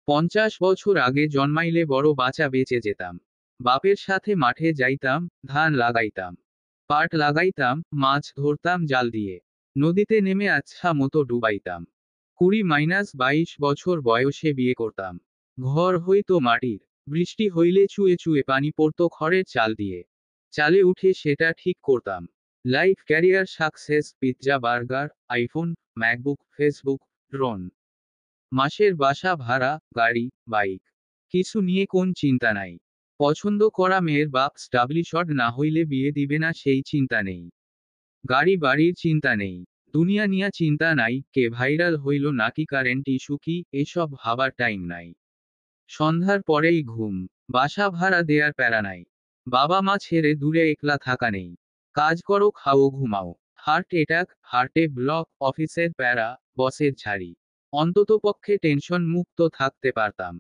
50 বছর আগে জন্মাইলে বড় বাঁচা বেঁচে যেতাম। বাপের সাথে মাঠে যাইতাম, ধান লাগাইতাম, পাট লাগাইতাম, মাছ ধরতাম জাল দিয়ে, নদীতে নেমে আচ্ছা মতো ডুবাইতাম। 20-22 বছর বয়সে বিয়ে করতাম। ঘর হইতো মাটির, বৃষ্টি হইলে চুয়ে চুয়ে পানি পড়তো খড়ের চাল দিয়ে, চালে উঠে সেটা ঠিক করতাম। Life career success, pizza burger, iPhone, MacBook, Facebook, drone, মাসের বাসা ভাড়া, গাড়ি, বাইক, কিছু নিয়ে কোন চিন্তা নাই। পছন্দ করা মেয়ের বাপ স্টাবলিশড না হইলে বিয়ে দিবে না সেই চিন্তা নেই। গাড়ি বাড়ির চিন্তা নেই। দুনিয়া নিয়া চিন্তা নাই, কে ভাইরাল হইল নাকি কারেন্ট ইস্যু কি, এসব ভাবার টাইম নাই। সন্ধ্যার পরেই ঘুম, বাসা ভাড়া দেয়ার প্যারা নাই, বাবা মা ছেড়ে দূরে একলা থাকা নেই। কাজ করো, খাও, ঘুমাও। হার্ট অ্যাটাক, হার্টে ব্লক, অফিসের প্যারা, বসের ঝাড়ি, অন্ততপক্ষে টেনশন মুক্ত থাকতে পারতাম।